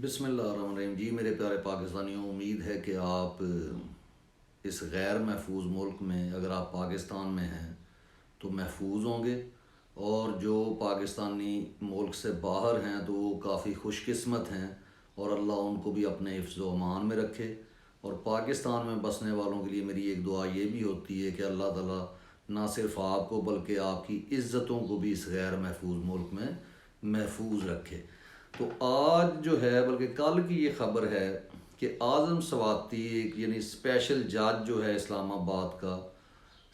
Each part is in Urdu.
بسم اللہ الرحمن الرحیم جی میرے پیارے پاکستانیوں، امید ہے کہ آپ اس غیر محفوظ ملک میں، اگر آپ پاکستان میں ہیں تو محفوظ ہوں گے، اور جو پاکستانی ملک سے باہر ہیں تو وہ کافی خوش قسمت ہیں، اور اللہ ان کو بھی اپنے حفظ و امان میں رکھے۔ اور پاکستان میں بسنے والوں کے لیے میری ایک دعا یہ بھی ہوتی ہے کہ اللہ تعالیٰ نہ صرف آپ کو بلکہ آپ کی عزتوں کو بھی اس غیر محفوظ ملک میں محفوظ رکھے۔ تو آج جو ہے، بلکہ کل کی یہ خبر ہے کہ اعظم سواتی ایک یعنی اسپیشل جج جو ہے اسلام آباد کا،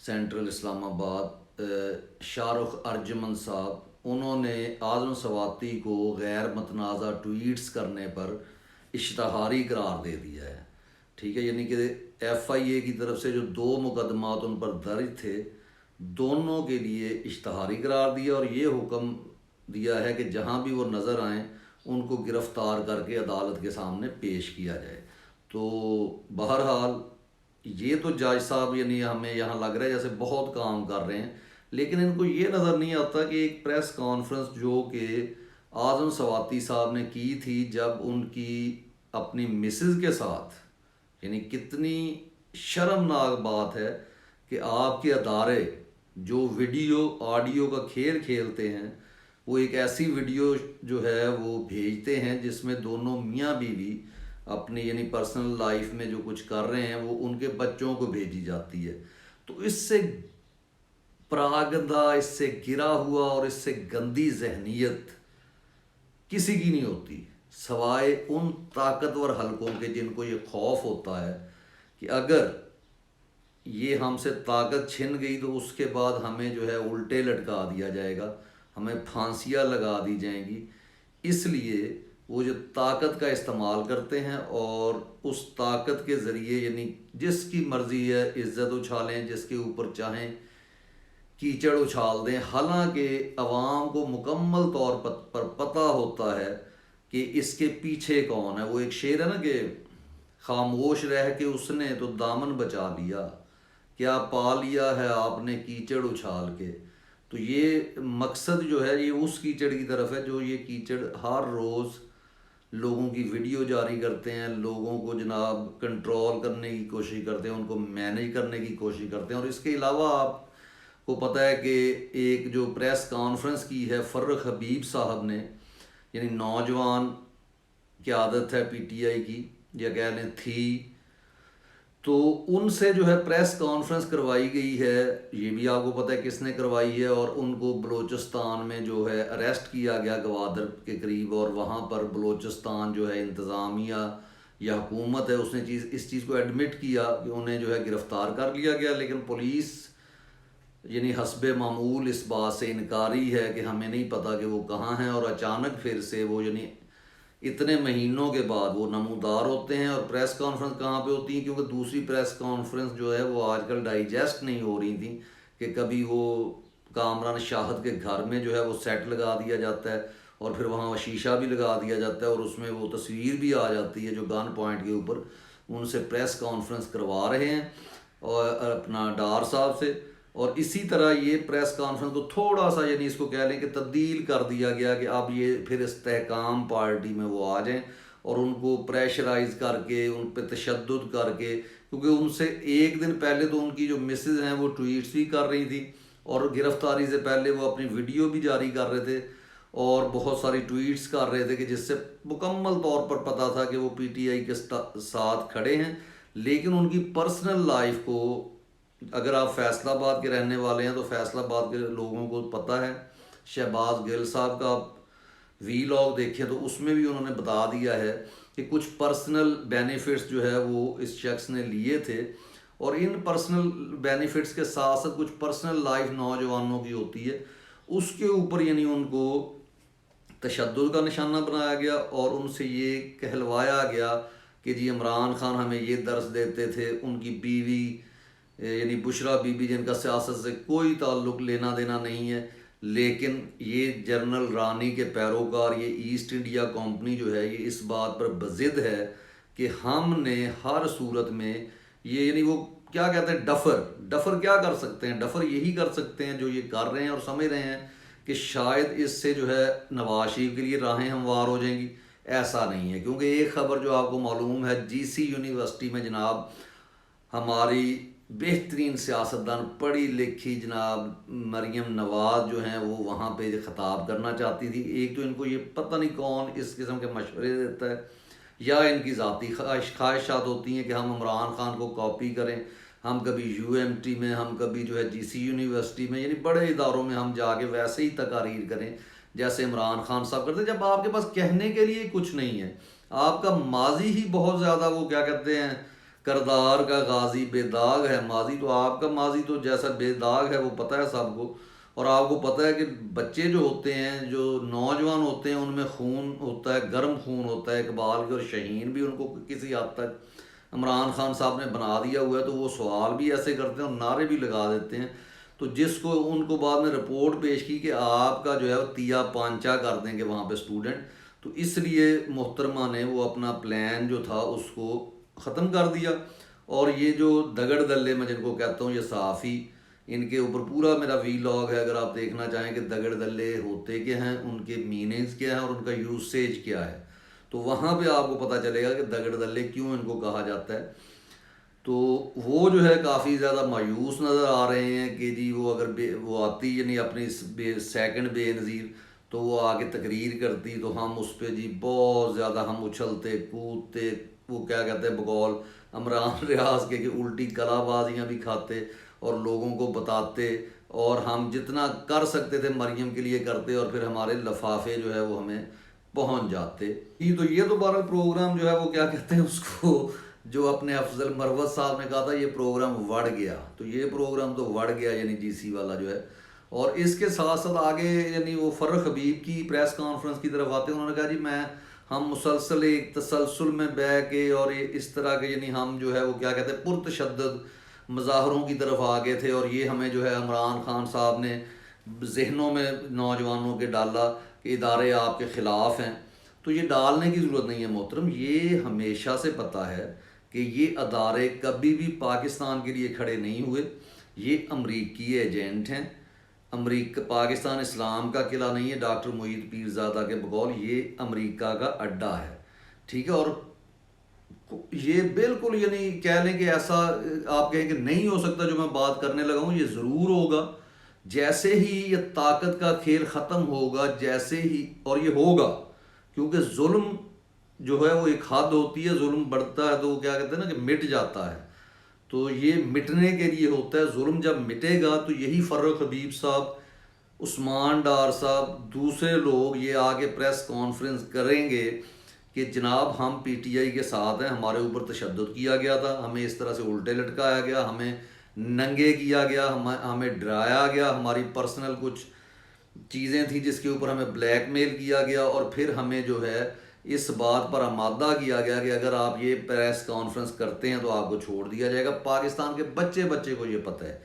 سینٹرل اسلام آباد، شاہ رخ ارجمن صاحب، انہوں نے اعظم سواتی کو غیر متنازع ٹویٹس کرنے پر اشتہاری قرار دے دیا ہے۔ ٹھیک ہے، یعنی کہ ایف آئی اے کی طرف سے جو 2 مقدمات ان پر درج تھے، دونوں کے لیے اشتہاری قرار دیا، اور یہ حکم دیا ہے کہ جہاں بھی وہ نظر آئیں ان کو گرفتار کر کے عدالت کے سامنے پیش کیا جائے۔ تو بہرحال یہ تو جج صاحب یعنی ہمیں یہاں لگ رہا ہے جیسے بہت کام کر رہے ہیں، لیکن ان کو یہ نظر نہیں آتا کہ ایک پریس کانفرنس جو کہ اعظم سواتی صاحب نے کی تھی جب ان کی اپنی مسز کے ساتھ، یعنی کتنی شرمناک بات ہے کہ آپ کے ادارے جو ویڈیو آڈیو کا کھیل کھیلتے ہیں، وہ ایک ایسی ویڈیو جو ہے وہ بھیجتے ہیں جس میں دونوں میاں بیوی اپنی یعنی پرسنل لائف میں جو کچھ کر رہے ہیں وہ ان کے بچوں کو بھیجی جاتی ہے۔ تو اس سے پراگندہ، اس سے گرا ہوا اور اس سے گندی ذہنیت کسی کی نہیں ہوتی، سوائے ان طاقتور حلقوں کے جن کو یہ خوف ہوتا ہے کہ اگر یہ ہم سے طاقت چھن گئی تو اس کے بعد ہمیں جو ہے الٹے لٹکا دیا جائے گا، ہمیں پھانسیاں لگا دی جائیں گی۔ اس لیے وہ جو طاقت کا استعمال کرتے ہیں اور اس طاقت کے ذریعے یعنی جس کی مرضی ہے عزت اچھالیں، جس کے اوپر چاہیں کیچڑ اچھال دیں، حالانکہ عوام کو مکمل طور پر پتہ ہوتا ہے کہ اس کے پیچھے کون ہے۔ وہ ایک شعر ہے نا کہ خاموش رہ کے اس نے تو دامن بچا لیا، کیا پا لیا ہے آپ نے کیچڑ اچھال کے۔ تو یہ مقصد جو ہے یہ اس کیچڑ کی طرف ہے جو یہ کیچڑ ہر روز لوگوں کی ویڈیو جاری کرتے ہیں، لوگوں کو جناب کنٹرول کرنے کی کوشش کرتے ہیں، ان کو مینیج کرنے کی کوشش کرتے ہیں۔ اور اس کے علاوہ آپ کو پتہ ہے کہ ایک جو پریس کانفرنس کی ہے فرخ حبیب صاحب نے، یعنی نوجوان قیادت ہے پی ٹی آئی کی، یا کہہ لیں تھی، تو ان سے جو ہے پریس کانفرنس کروائی گئی ہے۔ یہ بھی آپ کو پتہ ہے کس نے کروائی ہے، اور ان کو بلوچستان میں جو ہے اریسٹ کیا گیا گوادر کے قریب، اور وہاں پر بلوچستان جو ہے انتظامیہ یا حکومت ہے اس نے اس چیز کو ایڈمٹ کیا کہ انہیں جو ہے گرفتار کر لیا گیا، لیکن پولیس یعنی حسب معمول اس بات سے انکاری ہے کہ ہمیں نہیں پتہ کہ وہ کہاں ہیں، اور اچانک پھر سے وہ یعنی اتنے مہینوں کے بعد وہ نمودار ہوتے ہیں۔ اور پریس کانفرنس کہاں پہ ہوتی ہیں، کیونکہ دوسری پریس کانفرنس جو ہے وہ آج کل ڈائیجسٹ نہیں ہو رہی تھیں، کہ کبھی وہ کامران شاہد کے گھر میں جو ہے وہ سیٹ لگا دیا جاتا ہے، اور پھر وہاں شیشہ بھی لگا دیا جاتا ہے، اور اس میں وہ تصویر بھی آ جاتی ہے جو گن پوائنٹ کے اوپر ان سے پریس کانفرنس کروا رہے ہیں، اور اپنا ڈار صاحب سے۔ اور اسی طرح یہ پریس کانفرنس کو تھوڑا سا یعنی اس کو کہہ لیں کہ تبدیل کر دیا گیا کہ اب یہ پھر استحکام پارٹی میں وہ آ جائیں اور ان کو پریشرائز کر کے ان پہ تشدد کر کے، کیونکہ ان سے ایک دن پہلے تو ان کی جو مسز ہیں وہ ٹویٹس بھی کر رہی تھی، اور گرفتاری سے پہلے وہ اپنی ویڈیو بھی جاری کر رہے تھے اور بہت ساری ٹویٹس کر رہے تھے، کہ جس سے مکمل طور پر پتہ تھا کہ وہ پی ٹی آئی کے ساتھ کھڑے ہیں۔ لیکن ان کی پرسنل لائف کو، اگر آپ فیصل آباد کے رہنے والے ہیں تو فیصل آباد کے لوگوں کو پتہ ہے، شہباز گل صاحب کا وی لاگ دیکھیں تو اس میں بھی انہوں نے بتا دیا ہے کہ کچھ پرسنل بینیفٹس جو ہے وہ اس شخص نے لیے تھے، اور ان پرسنل بینیفٹس کے ساتھ ساتھ کچھ پرسنل لائف نوجوانوں کی ہوتی ہے، اس کے اوپر یعنی ان کو تشدد کا نشانہ بنایا گیا، اور ان سے یہ کہلوایا گیا کہ جی عمران خان ہمیں یہ درس دیتے تھے، ان کی بیوی یعنی بشرا بی بی جن کا سیاست سے کوئی تعلق لینا دینا نہیں ہے، لیکن یہ جنرل رانی کے پیروکار، یہ ایسٹ انڈیا کمپنی جو ہے یہ اس بات پر بضد ہے کہ ہم نے ہر صورت میں یہ یعنی وہ کیا کہتے ہیں ڈفر کیا کر سکتے ہیں، ڈفر یہی کر سکتے ہیں جو یہ کر رہے ہیں، اور سمجھ رہے ہیں کہ شاید اس سے جو ہے نواز شریف کے لیے راہیں ہموار ہو جائیں گی، ایسا نہیں ہے، کیونکہ ایک خبر جو آپ کو معلوم ہے، جی سی یونیورسٹی میں جناب ہماری بہترین سیاستدان پڑھی لکھی جناب مریم نواز جو ہیں وہ وہاں پہ خطاب کرنا چاہتی تھی. ایک تو ان کو یہ پتہ نہیں کون اس قسم کے مشورے دیتا ہے، یا ان کی ذاتی خواہشات ہوتی ہیں کہ ہم عمران خان کو کاپی کریں، ہم کبھی یو ایم ٹی میں، ہم کبھی جو ہے جی سی یونیورسٹی میں، یعنی بڑے اداروں میں ہم جا کے ویسے ہی تقاریر کریں جیسے عمران خان صاحب کرتے، جب آپ کے پاس کہنے کے لیے کچھ نہیں ہے. آپ کا ماضی ہی بہت زیادہ وہ کیا کہتے ہیں، کردار کا غازی بے داغ ہے ماضی. تو آپ کا ماضی تو جیسا بے داغ ہے وہ پتہ ہے سب کو. اور آپ کو پتہ ہے کہ بچے جو ہوتے ہیں، جو نوجوان ہوتے ہیں، ان میں خون ہوتا ہے، گرم خون ہوتا ہے. اقبال کے اور شہین بھی ان کو کسی حد تک عمران خان صاحب نے بنا دیا ہوا ہے، تو وہ سوال بھی ایسے کرتے ہیں اور نعرے بھی لگا دیتے ہیں. تو جس کو ان کو بعد میں رپورٹ پیش کی کہ آپ کا جو ہے وہ تیا پانچا کر دیں گے وہاں پہ اسٹوڈنٹ، تو اس لیے محترمہ نے وہ اپنا پلان جو تھا اس کو ختم کر دیا. اور یہ جو دگڑ دلے میں جن کو کہتا ہوں، یہ صحافی، ان کے اوپر پورا میرا وی لاگ ہے، اگر آپ دیکھنا چاہیں کہ دگڑ دلے ہوتے کیا ہیں، ان کے میننگز کیا ہیں اور ان کا یوسیج کیا ہے، تو وہاں پہ آپ کو پتہ چلے گا کہ دگڑ دلے کیوں ان کو کہا جاتا ہے. تو وہ جو ہے کافی زیادہ مایوس نظر آ رہے ہیں کہ جی وہ اگر وہ آتی یعنی اپنی سیکنڈ بے نظیر، تو وہ آگے تقریر کرتی تو ہم اس پہ جی بہت زیادہ ہم اچھلتے کودتے، وہ کیا کہتے ہیں بقول عمران ریاض کے کہ الٹی کلا بازیاں بھی کھاتے اور لوگوں کو بتاتے، اور ہم جتنا کر سکتے تھے مریم کے لیے کرتے، اور پھر ہمارے لفافے جو ہے وہ ہمیں پہنچ جاتے. تو یہ تو بہرحال پروگرام جو ہے وہ کیا کہتے ہیں اس کو، جو اپنے افضل مروت صاحب نے کہا تھا یہ پروگرام وڑ گیا، تو یہ پروگرام تو وڑ گیا، یعنی جی سی والا جو ہے. اور اس کے ساتھ ساتھ آگے یعنی وہ فرخ حبیب کی پریس کانفرنس کی طرف آتے ہیں. انہوں نے کہا جی ہم مسلسل ایک تسلسل میں بہ کے اور اس طرح کے یعنی ہم جو ہے وہ کیا کہتے ہیں پرتشدد مظاہروں کی طرف آگے تھے، اور یہ ہمیں جو ہے عمران خان صاحب نے ذہنوں میں نوجوانوں کے ڈالا کہ ادارے آپ کے خلاف ہیں. تو یہ ڈالنے کی ضرورت نہیں ہے محترم، یہ ہمیشہ سے پتہ ہے کہ یہ ادارے کبھی بھی پاکستان کے لیے کھڑے نہیں ہوئے. یہ امریکی ایجنٹ ہیں. پاکستان اسلام کا قلعہ نہیں ہے ڈاکٹر معید پیرزادہ کے بقول، یہ امریکہ کا اڈا ہے، ٹھیک ہے. اور یہ بالکل یعنی کہہ لیں کہ ایسا آپ کہیں کہ نہیں ہو سکتا جو میں بات کرنے لگا ہوں، یہ ضرور ہوگا. جیسے ہی یہ طاقت کا کھیل ختم ہوگا، جیسے ہی، اور یہ ہوگا، کیونکہ ظلم جو ہے وہ ایک حد ہوتی ہے، ظلم بڑھتا ہے تو وہ کیا کہتے ہیں نا کہ مٹ جاتا ہے. تو یہ مٹنے کے لیے ہوتا ہے. ظلم جب مٹے گا تو یہی فرخ حبیب صاحب، عثمان ڈار صاحب، دوسرے لوگ یہ آگے پریس کانفرنس کریں گے کہ جناب ہم پی ٹی آئی کے ساتھ ہیں، ہمارے اوپر تشدد کیا گیا تھا، ہمیں اس طرح سے الٹے لٹکایا گیا، ہمیں ننگے کیا گیا، ہمیں ڈرایا گیا، ہماری پرسنل کچھ چیزیں تھیں جس کے اوپر ہمیں بلیک میل کیا گیا، اور پھر ہمیں جو ہے اس بات پر آمادہ کیا گیا کہ اگر آپ یہ پریس کانفرنس کرتے ہیں تو آپ کو چھوڑ دیا جائے گا. پاکستان کے بچے کو یہ پتہ ہے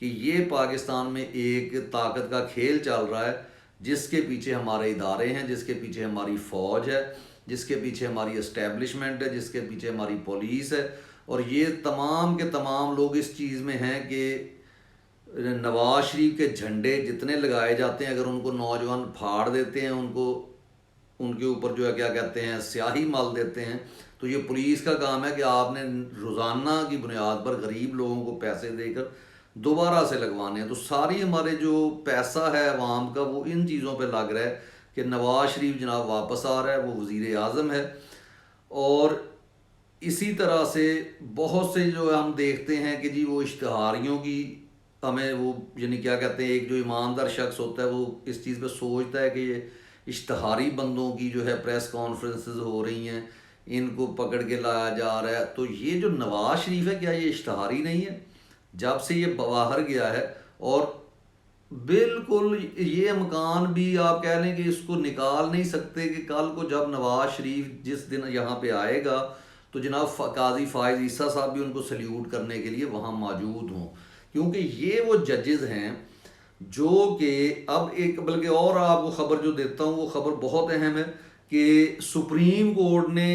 کہ یہ پاکستان میں ایک طاقت کا کھیل چل رہا ہے، جس کے پیچھے ہمارے ادارے ہیں، جس کے پیچھے ہماری فوج ہے، جس کے پیچھے ہماری اسٹیبلشمنٹ ہے، جس کے پیچھے ہماری پولیس ہے. اور یہ تمام کے تمام لوگ اس چیز میں ہیں کہ نواز شریف کے جھنڈے جتنے لگائے جاتے ہیں، اگر ان کو نوجوان پھاڑ دیتے ہیں، ان کے اوپر جو ہے کیا کہتے ہیں سیاہی مال دیتے ہیں، تو یہ پولیس کا کام ہے کہ آپ نے روزانہ کی بنیاد پر غریب لوگوں کو پیسے دے کر دوبارہ سے لگوانے ہیں. تو ساری ہمارے جو پیسہ ہے عوام کا وہ ان چیزوں پہ لگ رہا ہے کہ نواز شریف جناب واپس آ رہا ہے، وہ وزیر اعظم ہے. اور اسی طرح سے بہت سے جو ہم دیکھتے ہیں کہ جی وہ اشتہاریوں کی ہمیں وہ یعنی کیا کہتے ہیں، ایک جو ایماندار شخص ہوتا ہے وہ اس چیز پہ سوچتا ہے کہ یہ اشتہاری بندوں کی جو ہے پریس کانفرنسز ہو رہی ہیں، ان کو پکڑ کے لایا جا رہا ہے. تو یہ جو نواز شریف ہے کیا یہ اشتہاری نہیں ہے؟ جب سے یہ باہر گیا ہے، اور بالکل یہ امکان بھی آپ کہہ لیں کہ اس کو نکال نہیں سکتے کہ کل کو جب نواز شریف جس دن یہاں پہ آئے گا تو جناب قاضی فائز عیسیٰ صاحب بھی ان کو سلیوٹ کرنے کے لیے وہاں موجود ہوں. کیونکہ یہ وہ ججز ہیں جو کہ اب ایک بلکہ اور آپ کو خبر جو دیتا ہوں وہ خبر بہت اہم ہے کہ سپریم کورٹ نے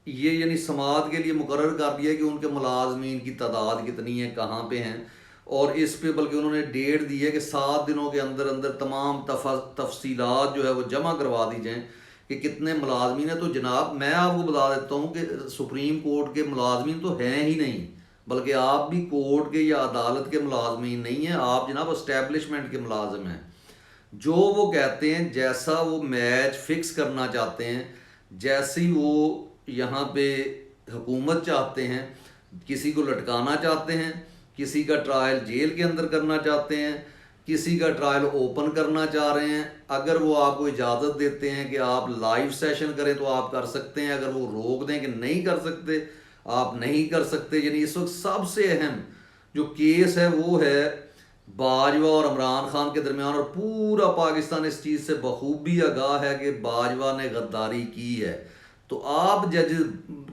یہ یعنی سماعت کے لیے مقرر کر دیا کہ ان کے ملازمین کی تعداد کتنی ہے، کہاں پہ ہیں، اور اس پہ بلکہ انہوں نے ڈیٹ دی ہے کہ 7 دنوں کے اندر اندر تمام تفصیلات جو ہے وہ جمع کروا دی جائیں کہ کتنے ملازمین ہیں، تو جناب میں آپ کو بتا دیتا ہوں کہ سپریم کورٹ کے ملازمین تو ہیں ہی نہیں، بلکہ آپ بھی کورٹ کے یا عدالت کے ملازمین نہیں ہیں، آپ جناب اسٹیبلشمنٹ کے ملازم ہیں۔ جو وہ کہتے ہیں، جیسا وہ میچ فکس کرنا چاہتے ہیں، جیسی وہ یہاں پہ حکومت چاہتے ہیں، کسی کو لٹکانا چاہتے ہیں، کسی کا ٹرائل جیل کے اندر کرنا چاہتے ہیں، کسی کا ٹرائل اوپن کرنا چاہ رہے ہیں، اگر وہ آپ کو اجازت دیتے ہیں کہ آپ لائیو سیشن کریں تو آپ کر سکتے ہیں، اگر وہ روک دیں کہ نہیں کر سکتے آپ نہیں کر سکتے۔ یعنی اس وقت سب سے اہم جو کیس ہے وہ ہے باجوہ اور عمران خان کے درمیان، اور پورا پاکستان اس چیز سے بخوبی آگاہ ہے کہ باجوہ نے غداری کی ہے۔ تو آپ جج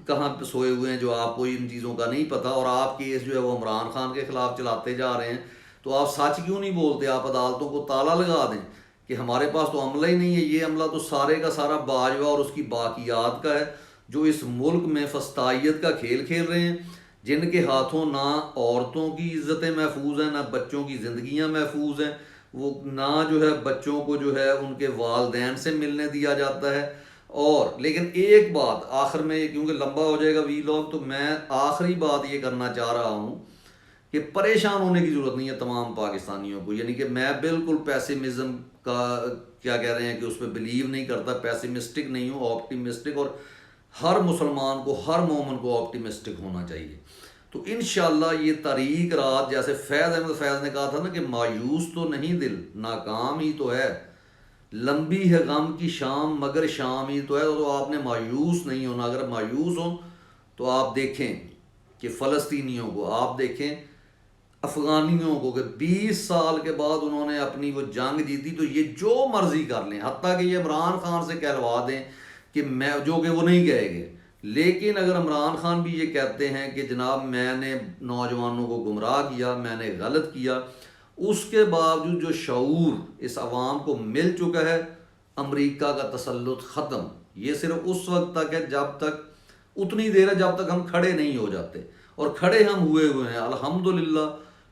کہاں پہ سوئے ہوئے ہیں جو آپ کو ان چیزوں کا نہیں پتہ، اور آپ کیس جو ہے وہ عمران خان کے خلاف چلاتے جا رہے ہیں، تو آپ سچ کیوں نہیں بولتے؟ آپ عدالتوں کو تالا لگا دیں کہ ہمارے پاس تو عملہ ہی نہیں ہے، یہ عملہ تو سارے کا سارا باجوہ اور اس کی باقیات کا ہے، جو اس ملک میں فسطائیت کا کھیل کھیل رہے ہیں، جن کے ہاتھوں نہ عورتوں کی عزتیں محفوظ ہیں، نہ بچوں کی زندگیاں محفوظ ہیں، وہ نہ جو ہے بچوں کو جو ہے ان کے والدین سے ملنے دیا جاتا ہے۔ اور لیکن ایک بات آخر میں، کیونکہ لمبا ہو جائے گا ویلاگ، تو میں آخری بات یہ کرنا چاہ رہا ہوں کہ پریشان ہونے کی ضرورت نہیں ہے تمام پاکستانیوں کو۔ یعنی کہ میں بالکل پیسمزم کا کیا کہہ رہے ہیں کہ اس پہ بلیو نہیں کرتا، پیسمسٹک نہیں ہوں، آپٹیمسٹک، اور ہر مسلمان کو، ہر مومن کو آپٹیمسٹک ہونا چاہیے۔ تو انشاءاللہ یہ تاریک رات، جیسے فیض احمد فیض نے کہا تھا نا کہ مایوس تو نہیں دل، ناکام ہی تو ہے، لمبی ہے غم کی شام مگر شام ہی تو ہے۔ تو آپ نے مایوس نہیں ہونا۔ اگر مایوس ہوں تو آپ دیکھیں کہ فلسطینیوں کو، آپ دیکھیں افغانیوں کو، کہ 20 سال کے بعد انہوں نے اپنی وہ جنگ جیتی، تو یہ جو مرضی کر لیں، حتیٰ کہ یہ عمران خان سے کہلوا دیں کہ میں، جو کہ وہ نہیں کہے گے، لیکن اگر عمران خان بھی یہ کہتے ہیں کہ جناب میں نے نوجوانوں کو گمراہ کیا، میں نے غلط کیا، اس کے باوجود جو شعور اس عوام کو مل چکا ہے، امریکہ کا تسلط ختم۔ یہ صرف اس وقت تک ہے، جب تک، اتنی دیر ہے جب تک ہم کھڑے نہیں ہو جاتے، اور کھڑے ہم ہوئے ہیں الحمدللہ۔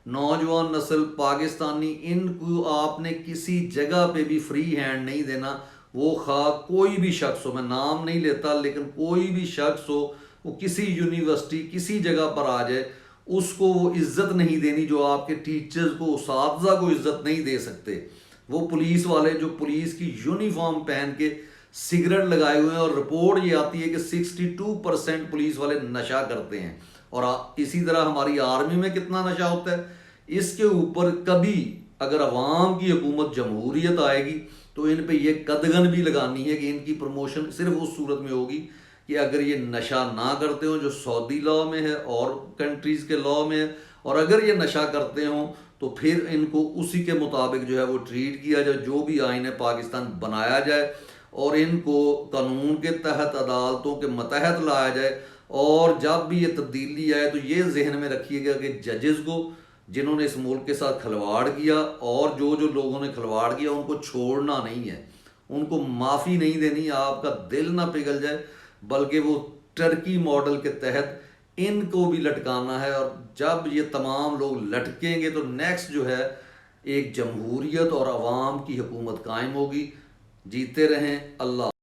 نوجوان نسل پاکستانی، ان کو آپ نے کسی جگہ پہ بھی فری ہینڈ نہیں دینا، وہ خواہ کوئی بھی شخص ہو، میں نام نہیں لیتا، لیکن کوئی بھی شخص ہو، وہ کسی یونیورسٹی کسی جگہ پر آ جائے، اس کو وہ عزت نہیں دینی جو آپ کے ٹیچرز کو، اساتذہ کو عزت نہیں دے سکتے۔ وہ پولیس والے جو پولیس کی یونیفارم پہن کے سگریٹ لگائے ہوئے ہیں، اور رپورٹ یہ آتی ہے کہ 62% پولیس والے نشہ کرتے ہیں، اور اسی طرح ہماری آرمی میں کتنا نشہ ہوتا ہے۔ اس کے اوپر کبھی اگر عوام کی حکومت جمہوریت آئے گی تو ان پہ یہ قدغن بھی لگانی ہے کہ ان کی پروموشن صرف اس صورت میں ہوگی کہ اگر یہ نشہ نہ کرتے ہوں، جو سعودی لاء میں ہے اور کنٹریز کے لاء میں ہے، اور اگر یہ نشہ کرتے ہوں تو پھر ان کو اسی کے مطابق جو ہے وہ ٹریٹ کیا جائے، جو بھی آئین پاکستان بنایا جائے، اور ان کو قانون کے تحت، عدالتوں کے متحد لایا جائے۔ اور جب بھی یہ تبدیلی آئے تو یہ ذہن میں رکھیے گا کہ ججز کو، جنہوں نے اس ملک کے ساتھ کھلواڑ کیا، اور جو لوگوں نے کھلواڑ کیا، ان کو چھوڑنا نہیں ہے، ان کو معافی نہیں دینی۔ آپ کا دل نہ پگھل جائے، بلکہ وہ ٹرکی ماڈل کے تحت ان کو بھی لٹکانا ہے، اور جب یہ تمام لوگ لٹکیں گے تو نیکسٹ جو ہے ایک جمہوریت اور عوام کی حکومت قائم ہوگی۔ جیتے رہیں۔ اللہ